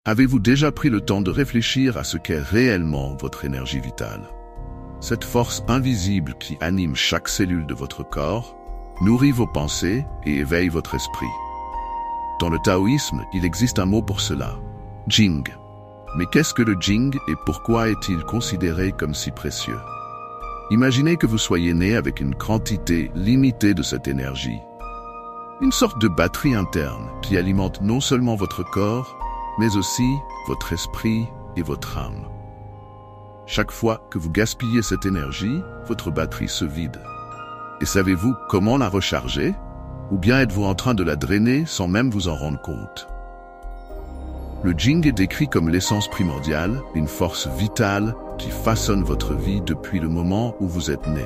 Avez-vous déjà pris le temps de réfléchir à ce qu'est réellement votre énergie vitale? Cette force invisible qui anime chaque cellule de votre corps, nourrit vos pensées et éveille votre esprit. Dans le taoïsme, il existe un mot pour cela, Jing. Mais qu'est-ce que le Jing et pourquoi est-il considéré comme si précieux? Imaginez que vous soyez né avec une quantité limitée de cette énergie. Une sorte de batterie interne qui alimente non seulement votre corps, mais aussi votre esprit et votre âme. Chaque fois que vous gaspillez cette énergie, votre batterie se vide. Et savez-vous comment la recharger? Ou bien êtes-vous en train de la drainer sans même vous en rendre compte? Le Jing est décrit comme l'essence primordiale, une force vitale qui façonne votre vie depuis le moment où vous êtes né.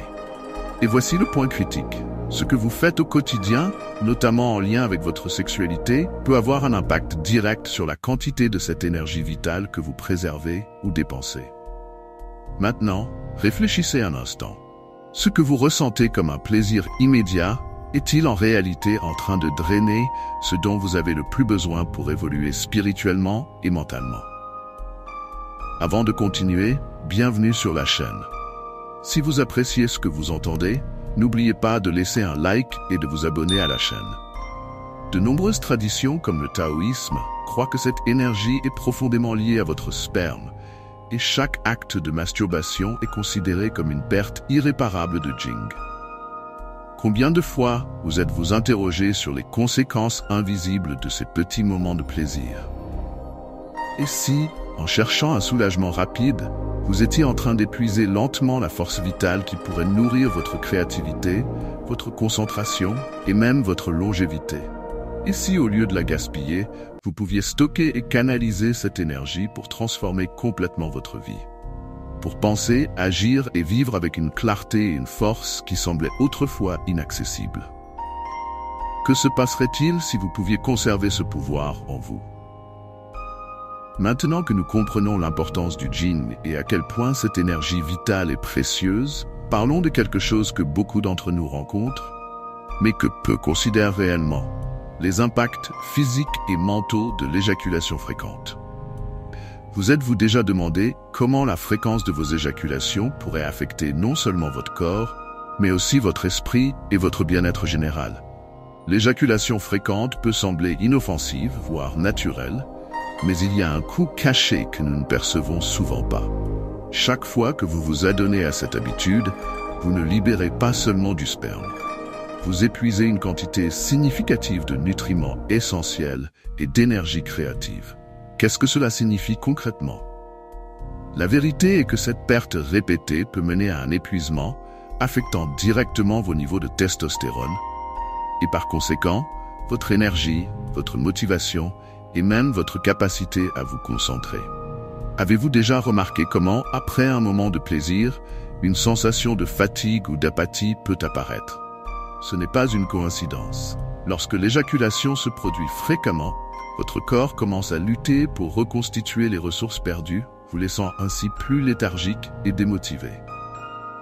Et voici le point critique. Ce que vous faites au quotidien, notamment en lien avec votre sexualité, peut avoir un impact direct sur la quantité de cette énergie vitale que vous préservez ou dépensez. Maintenant, réfléchissez un instant. Ce que vous ressentez comme un plaisir immédiat est-il en réalité en train de drainer ce dont vous avez le plus besoin pour évoluer spirituellement et mentalement? Avant de continuer, bienvenue sur la chaîne. Si vous appréciez ce que vous entendez, n'oubliez pas de laisser un like et de vous abonner à la chaîne. De nombreuses traditions comme le taoïsme croient que cette énergie est profondément liée à votre sperme et chaque acte de masturbation est considéré comme une perte irréparable de Jing. Combien de fois vous êtes-vous interrogé sur les conséquences invisibles de ces petits moments de plaisir? Et si, en cherchant un soulagement rapide, vous étiez en train d'épuiser lentement la force vitale qui pourrait nourrir votre créativité, votre concentration et même votre longévité? Et si, au lieu de la gaspiller, vous pouviez stocker et canaliser cette énergie pour transformer complètement votre vie? Pour penser, agir et vivre avec une clarté et une force qui semblaient autrefois inaccessibles. Que se passerait-il si vous pouviez conserver ce pouvoir en vous? Maintenant que nous comprenons l'importance du Jing et à quel point cette énergie vitale est précieuse, parlons de quelque chose que beaucoup d'entre nous rencontrent, mais que peu considèrent réellement: les impacts physiques et mentaux de l'éjaculation fréquente. Vous êtes-vous déjà demandé comment la fréquence de vos éjaculations pourrait affecter non seulement votre corps, mais aussi votre esprit et votre bien-être général? L'éjaculation fréquente peut sembler inoffensive, voire naturelle, mais il y a un coût caché que nous ne percevons souvent pas. Chaque fois que vous vous adonnez à cette habitude, vous ne libérez pas seulement du sperme. Vous épuisez une quantité significative de nutriments essentiels et d'énergie créative. Qu'est-ce que cela signifie concrètement? La vérité est que cette perte répétée peut mener à un épuisement, affectant directement vos niveaux de testostérone, et par conséquent, votre énergie, votre motivation et même votre capacité à vous concentrer. Avez-vous déjà remarqué comment, après un moment de plaisir, une sensation de fatigue ou d'apathie peut apparaître? Ce n'est pas une coïncidence. Lorsque l'éjaculation se produit fréquemment, votre corps commence à lutter pour reconstituer les ressources perdues, vous laissant ainsi plus léthargique et démotivé.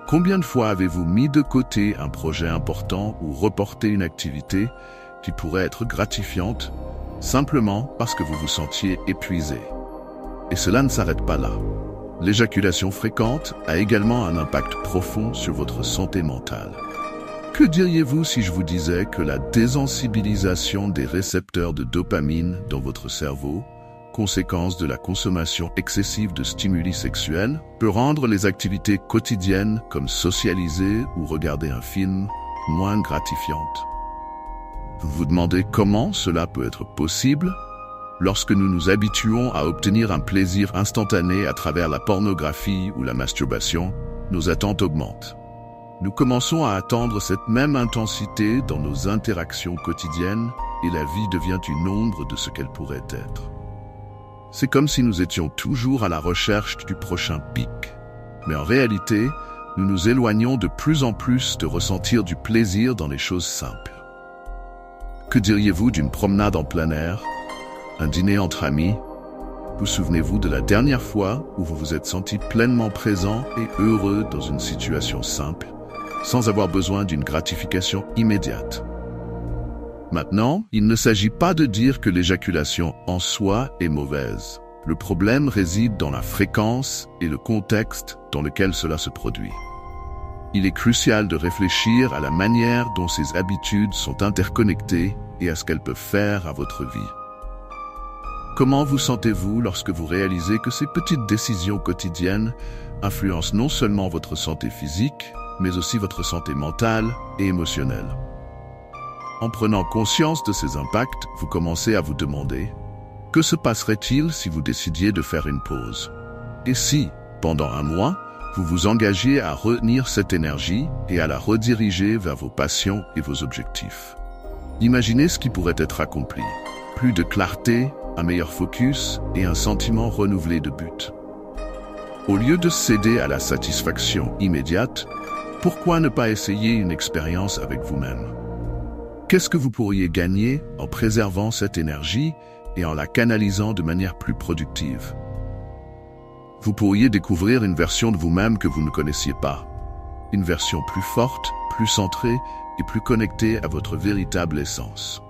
Combien de fois avez-vous mis de côté un projet important ou reporté une activité qui pourrait être gratifiante, simplement parce que vous vous sentiez épuisé? Et cela ne s'arrête pas là. L'éjaculation fréquente a également un impact profond sur votre santé mentale. Que diriez-vous si je vous disais que la désensibilisation des récepteurs de dopamine dans votre cerveau, conséquence de la consommation excessive de stimuli sexuels, peut rendre les activités quotidiennes comme socialiser ou regarder un film moins gratifiantes? Vous vous demandez comment cela peut être possible? Lorsque nous nous habituons à obtenir un plaisir instantané à travers la pornographie ou la masturbation, nos attentes augmentent. Nous commençons à attendre cette même intensité dans nos interactions quotidiennes et la vie devient une ombre de ce qu'elle pourrait être. C'est comme si nous étions toujours à la recherche du prochain pic. Mais en réalité, nous nous éloignons de plus en plus de ressentir du plaisir dans les choses simples. Que diriez-vous d'une promenade en plein air, un dîner entre amis? Vous souvenez-vous de la dernière fois où vous vous êtes senti pleinement présent et heureux dans une situation simple, sans avoir besoin d'une gratification immédiate? Maintenant, il ne s'agit pas de dire que l'éjaculation en soi est mauvaise. Le problème réside dans la fréquence et le contexte dans lequel cela se produit. Il est crucial de réfléchir à la manière dont ces habitudes sont interconnectées et à ce qu'elles peuvent faire à votre vie. Comment vous sentez-vous lorsque vous réalisez que ces petites décisions quotidiennes influencent non seulement votre santé physique, mais aussi votre santé mentale et émotionnelle? En prenant conscience de ces impacts, vous commencez à vous demander « Que se passerait-il si vous décidiez de faire une pause ?» Et si, pendant un mois, vous vous engagiez à retenir cette énergie et à la rediriger vers vos passions et vos objectifs? Imaginez ce qui pourrait être accompli. Plus de clarté, un meilleur focus et un sentiment renouvelé de but. Au lieu de céder à la satisfaction immédiate, pourquoi ne pas essayer une expérience avec vous-même? Qu'est-ce que vous pourriez gagner en préservant cette énergie et en la canalisant de manière plus productive? Vous pourriez découvrir une version de vous-même que vous ne connaissiez pas. Une version plus forte, plus centrée et plus connectée à votre véritable essence.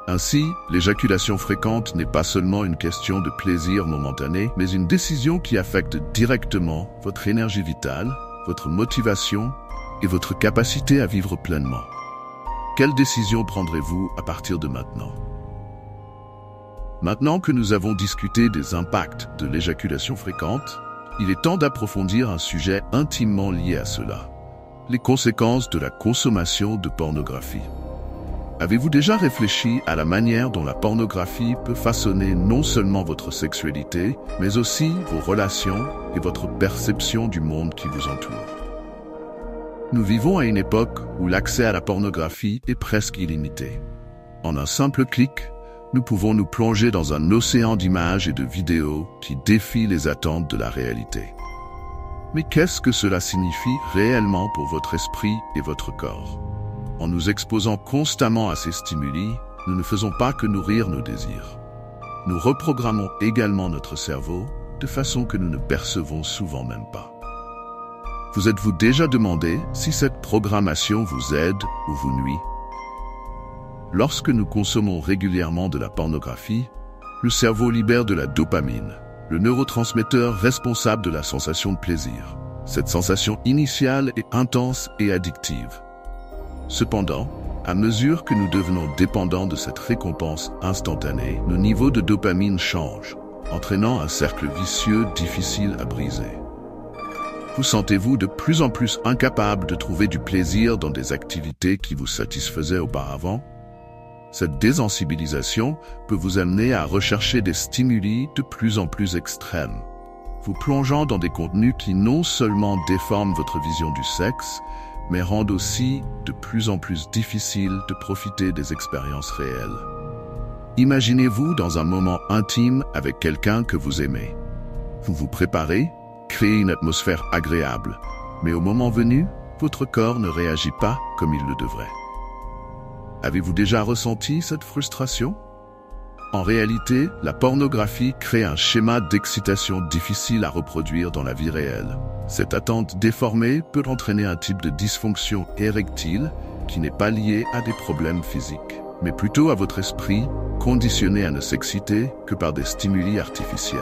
Ainsi, l'éjaculation fréquente n'est pas seulement une question de plaisir momentané, mais une décision qui affecte directement votre énergie vitale, votre motivation et votre capacité à vivre pleinement. Quelle décision prendrez-vous à partir de maintenant? Maintenant que nous avons discuté des impacts de l'éjaculation fréquente, il est temps d'approfondir un sujet intimement lié à cela: les conséquences de la consommation de pornographie. Avez-vous déjà réfléchi à la manière dont la pornographie peut façonner non seulement votre sexualité, mais aussi vos relations et votre perception du monde qui vous entoure? Nous vivons à une époque où l'accès à la pornographie est presque illimité. En un simple clic, nous pouvons nous plonger dans un océan d'images et de vidéos qui défient les attentes de la réalité. Mais qu'est-ce que cela signifie réellement pour votre esprit et votre corps? En nous exposant constamment à ces stimuli, nous ne faisons pas que nourrir nos désirs. Nous reprogrammons également notre cerveau de façon que nous ne percevons souvent même pas. Vous êtes-vous déjà demandé si cette programmation vous aide ou vous nuit? Lorsque nous consommons régulièrement de la pornographie, le cerveau libère de la dopamine, le neurotransmetteur responsable de la sensation de plaisir. Cette sensation initiale est intense et addictive. Cependant, à mesure que nous devenons dépendants de cette récompense instantanée, nos niveaux de dopamine changent, entraînant un cercle vicieux difficile à briser. Vous sentez-vous de plus en plus incapable de trouver du plaisir dans des activités qui vous satisfaisaient auparavant? Cette désensibilisation peut vous amener à rechercher des stimuli de plus en plus extrêmes, vous plongeant dans des contenus qui non seulement déforment votre vision du sexe, mais rendent aussi de plus en plus difficile de profiter des expériences réelles. Imaginez-vous dans un moment intime avec quelqu'un que vous aimez. Vous vous préparez, créez une atmosphère agréable, mais au moment venu, votre corps ne réagit pas comme il le devrait. Avez-vous déjà ressenti cette frustration? En réalité, la pornographie crée un schéma d'excitation difficile à reproduire dans la vie réelle. Cette attente déformée peut entraîner un type de dysfonction érectile qui n'est pas lié à des problèmes physiques, mais plutôt à votre esprit, conditionné à ne s'exciter que par des stimuli artificiels.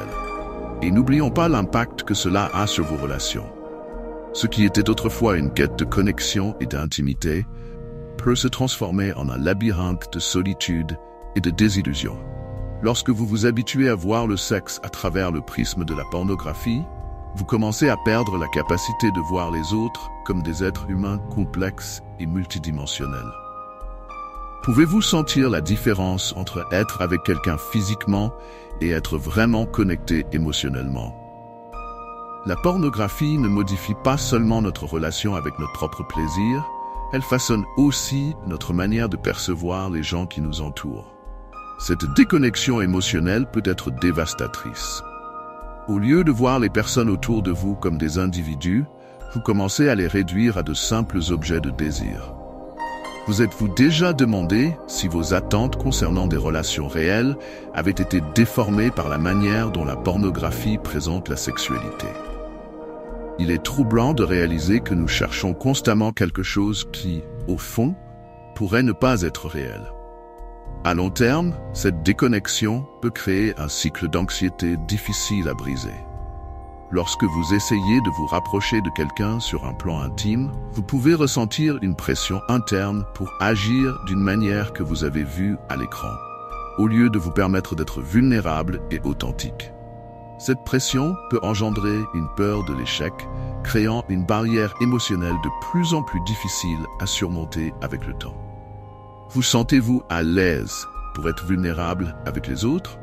Et n'oublions pas l'impact que cela a sur vos relations. Ce qui était autrefois une quête de connexion et d'intimité peut se transformer en un labyrinthe de solitude et de désillusion. Lorsque vous vous habituez à voir le sexe à travers le prisme de la pornographie, vous commencez à perdre la capacité de voir les autres comme des êtres humains complexes et multidimensionnels. Pouvez-vous sentir la différence entre être avec quelqu'un physiquement et être vraiment connecté émotionnellement? La pornographie ne modifie pas seulement notre relation avec notre propre plaisir, elle façonne aussi notre manière de percevoir les gens qui nous entourent. Cette déconnexion émotionnelle peut être dévastatrice. Au lieu de voir les personnes autour de vous comme des individus, vous commencez à les réduire à de simples objets de désir. Vous êtes-vous déjà demandé si vos attentes concernant des relations réelles avaient été déformées par la manière dont la pornographie présente la sexualité? Il est troublant de réaliser que nous cherchons constamment quelque chose qui, au fond, pourrait ne pas être réel. À long terme, cette déconnexion peut créer un cycle d'anxiété difficile à briser. Lorsque vous essayez de vous rapprocher de quelqu'un sur un plan intime, vous pouvez ressentir une pression interne pour agir d'une manière que vous avez vue à l'écran, au lieu de vous permettre d'être vulnérable et authentique. Cette pression peut engendrer une peur de l'échec, créant une barrière émotionnelle de plus en plus difficile à surmonter avec le temps. Vous sentez-vous à l'aise pour être vulnérable avec les autres?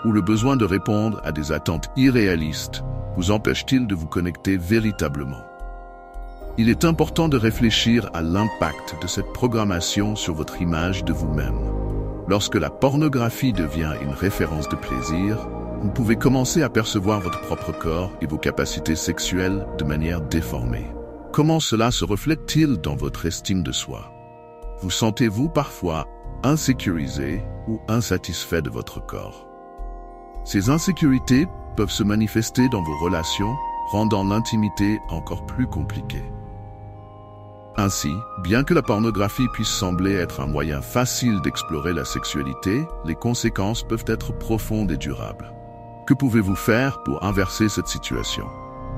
Ou le besoin de répondre à des attentes irréalistes vous empêche-t-il de vous connecter véritablement? Il est important de réfléchir à l'impact de cette programmation sur votre image de vous-même. Lorsque la pornographie devient une référence de plaisir, vous pouvez commencer à percevoir votre propre corps et vos capacités sexuelles de manière déformée. Comment cela se reflète-t-il dans votre estime de soi? Vous sentez-vous parfois insécurisé ou insatisfait de votre corps? Ces insécurités peuvent se manifester dans vos relations, rendant l'intimité encore plus compliquée. Ainsi, bien que la pornographie puisse sembler être un moyen facile d'explorer la sexualité, les conséquences peuvent être profondes et durables. Que pouvez-vous faire pour inverser cette situation?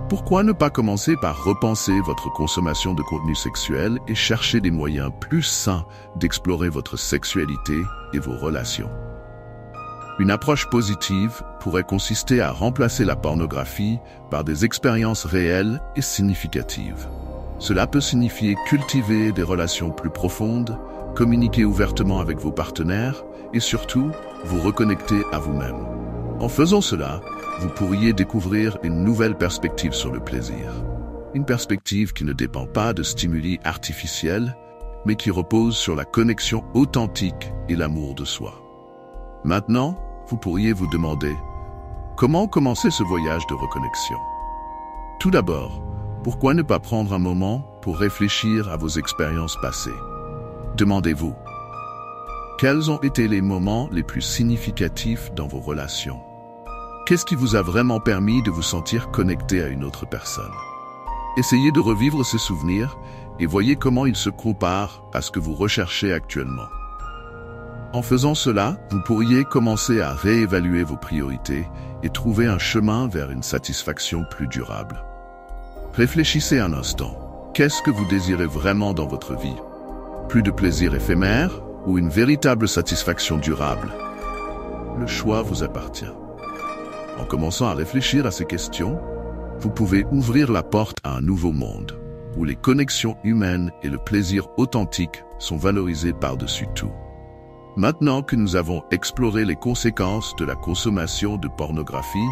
Pourquoi ne pas commencer par repenser votre consommation de contenu sexuel et chercher des moyens plus sains d'explorer votre sexualité et vos relations? Une approche positive pourrait consister à remplacer la pornographie par des expériences réelles et significatives. Cela peut signifier cultiver des relations plus profondes, communiquer ouvertement avec vos partenaires et surtout, vous reconnecter à vous-même. En faisant cela, vous pourriez découvrir une nouvelle perspective sur le plaisir. Une perspective qui ne dépend pas de stimuli artificiels, mais qui repose sur la connexion authentique et l'amour de soi. Maintenant, vous pourriez vous demander, comment commencer ce voyage de reconnexion? Tout d'abord, pourquoi ne pas prendre un moment pour réfléchir à vos expériences passées? Demandez-vous, quels ont été les moments les plus significatifs dans vos relations? Qu'est-ce qui vous a vraiment permis de vous sentir connecté à une autre personne? Essayez de revivre ces souvenirs et voyez comment ils se comparent à ce que vous recherchez actuellement. En faisant cela, vous pourriez commencer à réévaluer vos priorités et trouver un chemin vers une satisfaction plus durable. Réfléchissez un instant. Qu'est-ce que vous désirez vraiment dans votre vie? Plus de plaisir éphémère ou une véritable satisfaction durable? Le choix vous appartient. En commençant à réfléchir à ces questions, vous pouvez ouvrir la porte à un nouveau monde, où les connexions humaines et le plaisir authentique sont valorisés par-dessus tout. Maintenant que nous avons exploré les conséquences de la consommation de pornographie,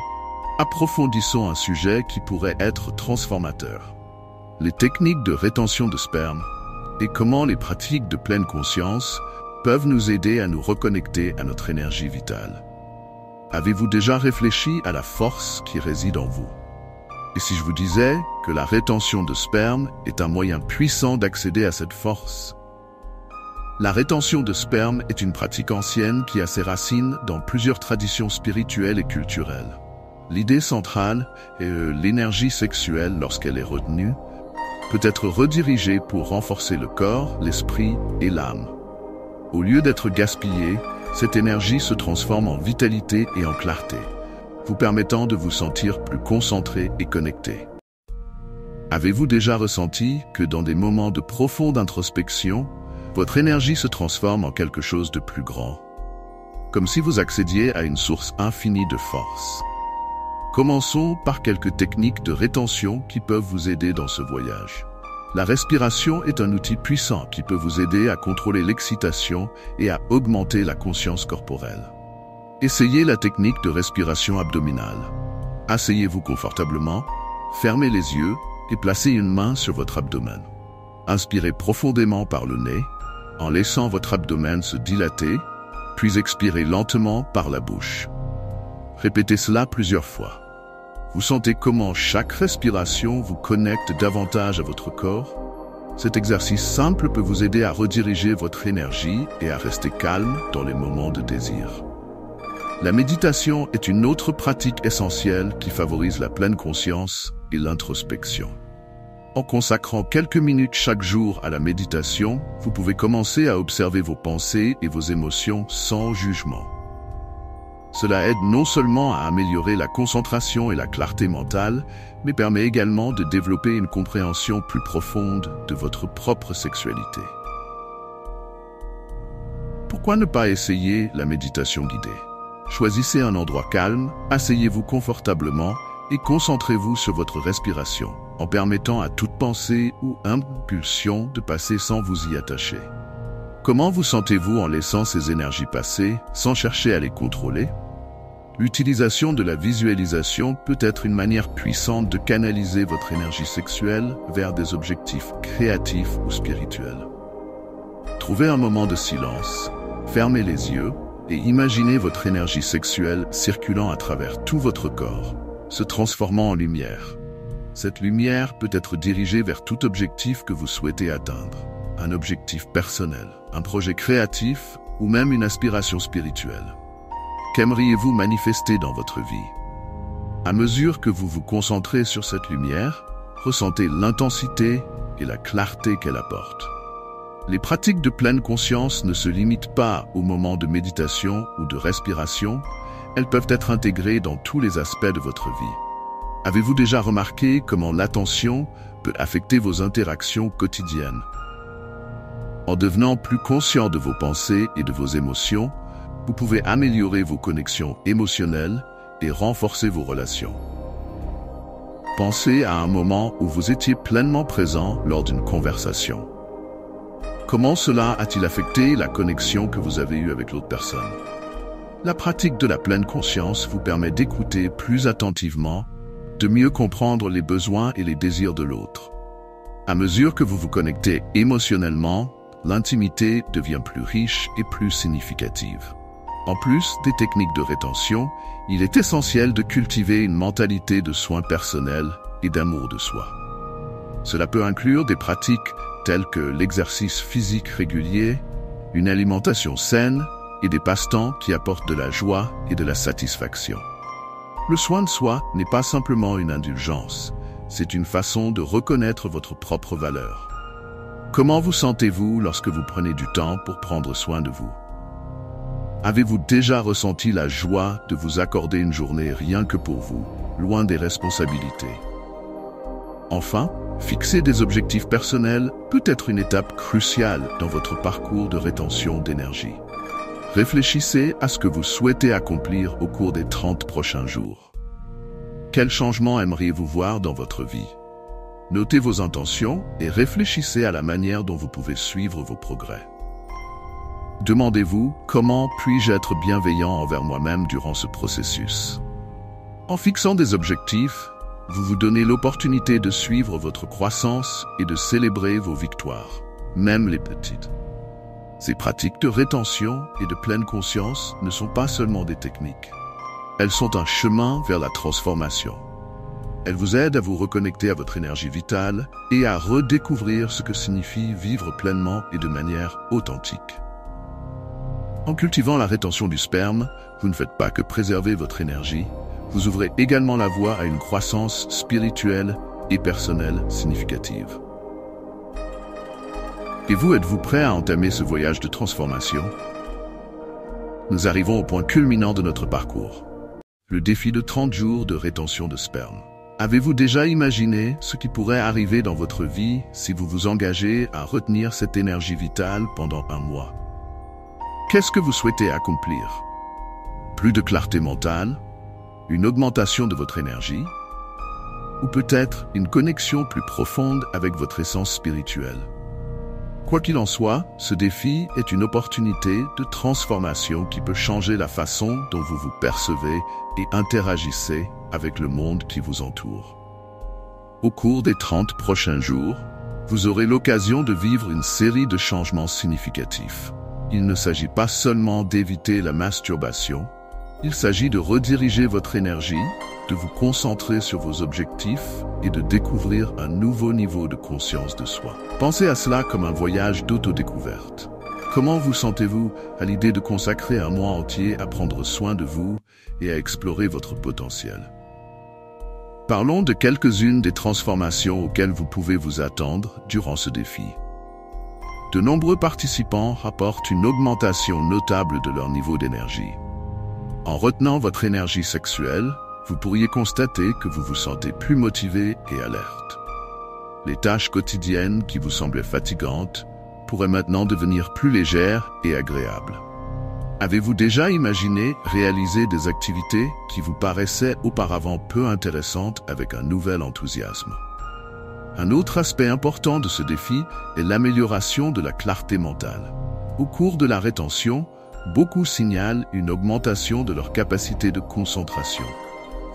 approfondissons un sujet qui pourrait être transformateur. Les techniques de rétention de sperme et comment les pratiques de pleine conscience peuvent nous aider à nous reconnecter à notre énergie vitale. Avez-vous déjà réfléchi à la force qui réside en vous? Et si je vous disais que la rétention de sperme est un moyen puissant d'accéder à cette force? La rétention de sperme est une pratique ancienne qui a ses racines dans plusieurs traditions spirituelles et culturelles. L'idée centrale est que l'énergie sexuelle, lorsqu'elle est retenue, peut être redirigée pour renforcer le corps, l'esprit et l'âme. Au lieu d'être gaspillée, cette énergie se transforme en vitalité et en clarté, vous permettant de vous sentir plus concentré et connecté. Avez-vous déjà ressenti que dans des moments de profonde introspection, votre énergie se transforme en quelque chose de plus grand, comme si vous accédiez à une source infinie de force? Commençons par quelques techniques de rétention qui peuvent vous aider dans ce voyage. La respiration est un outil puissant qui peut vous aider à contrôler l'excitation et à augmenter la conscience corporelle. Essayez la technique de respiration abdominale. Asseyez-vous confortablement, fermez les yeux et placez une main sur votre abdomen. Inspirez profondément par le nez, en laissant votre abdomen se dilater, puis expirez lentement par la bouche. Répétez cela plusieurs fois. Vous sentez comment chaque respiration vous connecte davantage à votre corps? Cet exercice simple peut vous aider à rediriger votre énergie et à rester calme dans les moments de désir. La méditation est une autre pratique essentielle qui favorise la pleine conscience et l'introspection. En consacrant quelques minutes chaque jour à la méditation, vous pouvez commencer à observer vos pensées et vos émotions sans jugement. Cela aide non seulement à améliorer la concentration et la clarté mentale, mais permet également de développer une compréhension plus profonde de votre propre sexualité. Pourquoi ne pas essayer la méditation guidée? Choisissez un endroit calme, asseyez-vous confortablement et concentrez-vous sur votre respiration, en permettant à toute pensée ou impulsion de passer sans vous y attacher. Comment vous sentez-vous en laissant ces énergies passer, sans chercher à les contrôler? L'utilisation de la visualisation peut être une manière puissante de canaliser votre énergie sexuelle vers des objectifs créatifs ou spirituels. Trouvez un moment de silence, fermez les yeux et imaginez votre énergie sexuelle circulant à travers tout votre corps, se transformant en lumière. Cette lumière peut être dirigée vers tout objectif que vous souhaitez atteindre. Un objectif personnel, un projet créatif ou même une aspiration spirituelle. Qu'aimeriez-vous manifester dans votre vie? À mesure que vous vous concentrez sur cette lumière, ressentez l'intensité et la clarté qu'elle apporte. Les pratiques de pleine conscience ne se limitent pas au moment de méditation ou de respiration, elles peuvent être intégrées dans tous les aspects de votre vie. Avez-vous déjà remarqué comment l'attention peut affecter vos interactions quotidiennes? En devenant plus conscient de vos pensées et de vos émotions, vous pouvez améliorer vos connexions émotionnelles et renforcer vos relations. Pensez à un moment où vous étiez pleinement présent lors d'une conversation. Comment cela a-t-il affecté la connexion que vous avez eue avec l'autre personne? La pratique de la pleine conscience vous permet d'écouter plus attentivement, de mieux comprendre les besoins et les désirs de l'autre. À mesure que vous vous connectez émotionnellement, l'intimité devient plus riche et plus significative. En plus des techniques de rétention, il est essentiel de cultiver une mentalité de soins personnels et d'amour de soi. Cela peut inclure des pratiques telles que l'exercice physique régulier, une alimentation saine et des passe-temps qui apportent de la joie et de la satisfaction. Le soin de soi n'est pas simplement une indulgence, c'est une façon de reconnaître votre propre valeur. Comment vous sentez-vous lorsque vous prenez du temps pour prendre soin de vous? Avez-vous déjà ressenti la joie de vous accorder une journée rien que pour vous, loin des responsabilités? Enfin, fixer des objectifs personnels peut être une étape cruciale dans votre parcours de rétention d'énergie. Réfléchissez à ce que vous souhaitez accomplir au cours des 30 prochains jours. Quels changements aimeriez-vous voir dans votre vie? Notez vos intentions et réfléchissez à la manière dont vous pouvez suivre vos progrès. Demandez-vous, comment puis-je être bienveillant envers moi-même durant ce processus? En fixant des objectifs, vous vous donnez l'opportunité de suivre votre croissance et de célébrer vos victoires, même les petites. Ces pratiques de rétention et de pleine conscience ne sont pas seulement des techniques. Elles sont un chemin vers la transformation. Elles vous aident à vous reconnecter à votre énergie vitale et à redécouvrir ce que signifie vivre pleinement et de manière authentique. En cultivant la rétention du sperme, vous ne faites pas que préserver votre énergie, vous ouvrez également la voie à une croissance spirituelle et personnelle significative. Et vous, êtes-vous prêt à entamer ce voyage de transformation? Nous arrivons au point culminant de notre parcours. Le défi de 30 jours de rétention de sperme. Avez-vous déjà imaginé ce qui pourrait arriver dans votre vie si vous vous engagez à retenir cette énergie vitale pendant un mois? Qu'est-ce que vous souhaitez accomplir? Plus de clarté mentale? Une augmentation de votre énergie? Ou peut-être une connexion plus profonde avec votre essence spirituelle? Quoi qu'il en soit, ce défi est une opportunité de transformation qui peut changer la façon dont vous vous percevez et interagissez avec le monde qui vous entoure. Au cours des 30 prochains jours, vous aurez l'occasion de vivre une série de changements significatifs. Il ne s'agit pas seulement d'éviter la masturbation, il s'agit de rediriger votre énergie, de vous concentrer sur vos objectifs et de découvrir un nouveau niveau de conscience de soi. Pensez à cela comme un voyage d'autodécouverte. Comment vous sentez-vous à l'idée de consacrer un mois entier à prendre soin de vous et à explorer votre potentiel? Parlons de quelques-unes des transformations auxquelles vous pouvez vous attendre durant ce défi. De nombreux participants rapportent une augmentation notable de leur niveau d'énergie. En retenant votre énergie sexuelle, vous pourriez constater que vous vous sentez plus motivé et alerte. Les tâches quotidiennes qui vous semblaient fatigantes pourraient maintenant devenir plus légères et agréables. Avez-vous déjà imaginé réaliser des activités qui vous paraissaient auparavant peu intéressantes avec un nouvel enthousiasme? Un autre aspect important de ce défi est l'amélioration de la clarté mentale. Au cours de la rétention, beaucoup signalent une augmentation de leur capacité de concentration.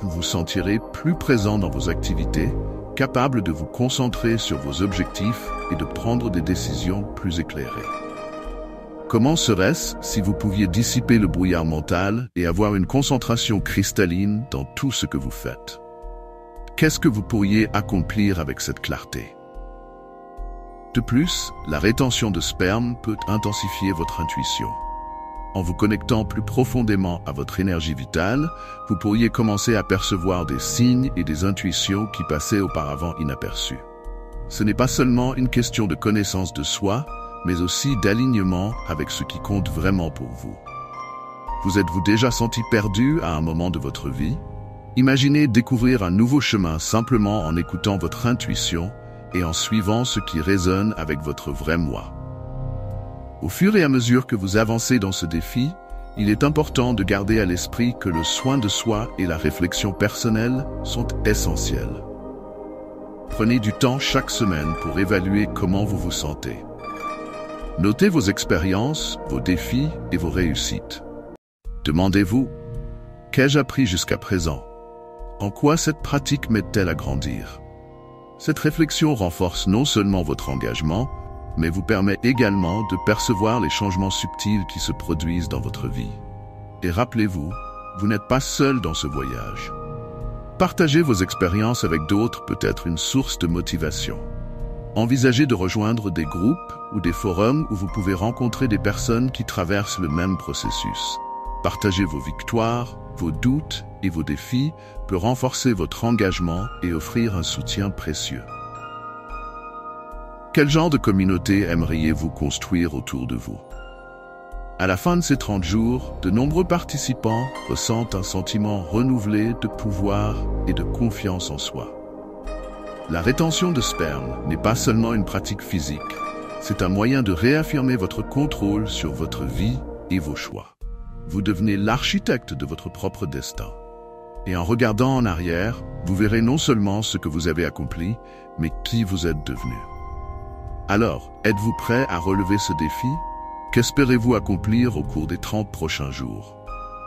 Vous vous sentirez plus présent dans vos activités, capable de vous concentrer sur vos objectifs et de prendre des décisions plus éclairées. Comment serait-ce si vous pouviez dissiper le brouillard mental et avoir une concentration cristalline dans tout ce que vous faites? Qu'est-ce que vous pourriez accomplir avec cette clarté? De plus, la rétention de sperme peut intensifier votre intuition. En vous connectant plus profondément à votre énergie vitale, vous pourriez commencer à percevoir des signes et des intuitions qui passaient auparavant inaperçus. Ce n'est pas seulement une question de connaissance de soi, mais aussi d'alignement avec ce qui compte vraiment pour vous. Vous êtes-vous déjà senti perdu à un moment de votre vie? Imaginez découvrir un nouveau chemin simplement en écoutant votre intuition et en suivant ce qui résonne avec votre vrai moi. Au fur et à mesure que vous avancez dans ce défi, il est important de garder à l'esprit que le soin de soi et la réflexion personnelle sont essentiels. Prenez du temps chaque semaine pour évaluer comment vous vous sentez. Notez vos expériences, vos défis et vos réussites. Demandez-vous, qu'ai-je appris jusqu'à présent? En quoi cette pratique m'aide-t-elle à grandir? Cette réflexion renforce non seulement votre engagement, mais vous permet également de percevoir les changements subtils qui se produisent dans votre vie. Et rappelez-vous, vous n'êtes pas seul dans ce voyage. Partager vos expériences avec d'autres peut être une source de motivation. Envisagez de rejoindre des groupes ou des forums où vous pouvez rencontrer des personnes qui traversent le même processus. Partager vos victoires, vos doutes et vos défis peut renforcer votre engagement et offrir un soutien précieux. Quel genre de communauté aimeriez-vous construire autour de vous? À la fin de ces 30 jours, de nombreux participants ressentent un sentiment renouvelé de pouvoir et de confiance en soi. La rétention de sperme n'est pas seulement une pratique physique, c'est un moyen de réaffirmer votre contrôle sur votre vie et vos choix. Vous devenez l'architecte de votre propre destin. Et en regardant en arrière, vous verrez non seulement ce que vous avez accompli, mais qui vous êtes devenu. Alors, êtes-vous prêt à relever ce défi? Qu'espérez-vous accomplir au cours des 30 prochains jours?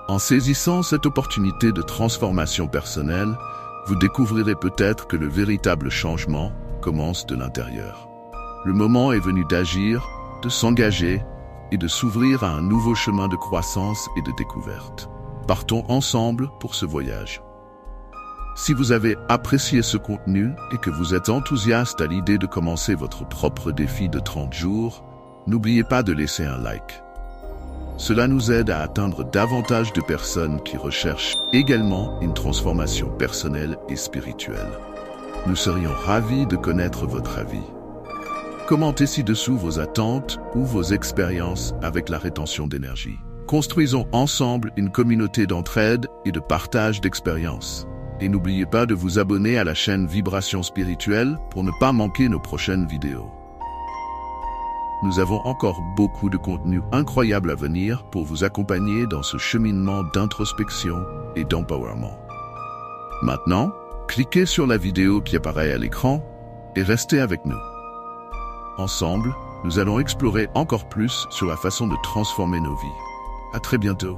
En saisissant cette opportunité de transformation personnelle, vous découvrirez peut-être que le véritable changement commence de l'intérieur. Le moment est venu d'agir, de s'engager et de s'ouvrir à un nouveau chemin de croissance et de découverte. Partons ensemble pour ce voyage. Si vous avez apprécié ce contenu et que vous êtes enthousiaste à l'idée de commencer votre propre défi de 30 jours, n'oubliez pas de laisser un like. Cela nous aide à atteindre davantage de personnes qui recherchent également une transformation personnelle et spirituelle. Nous serions ravis de connaître votre avis. Commentez ci-dessous vos attentes ou vos expériences avec la rétention d'énergie. Construisons ensemble une communauté d'entraide et de partage d'expériences. Et n'oubliez pas de vous abonner à la chaîne Vibration Spirituelle pour ne pas manquer nos prochaines vidéos. Nous avons encore beaucoup de contenu incroyable à venir pour vous accompagner dans ce cheminement d'introspection et d'empowerment. Maintenant, cliquez sur la vidéo qui apparaît à l'écran et restez avec nous. Ensemble, nous allons explorer encore plus sur la façon de transformer nos vies. À très bientôt.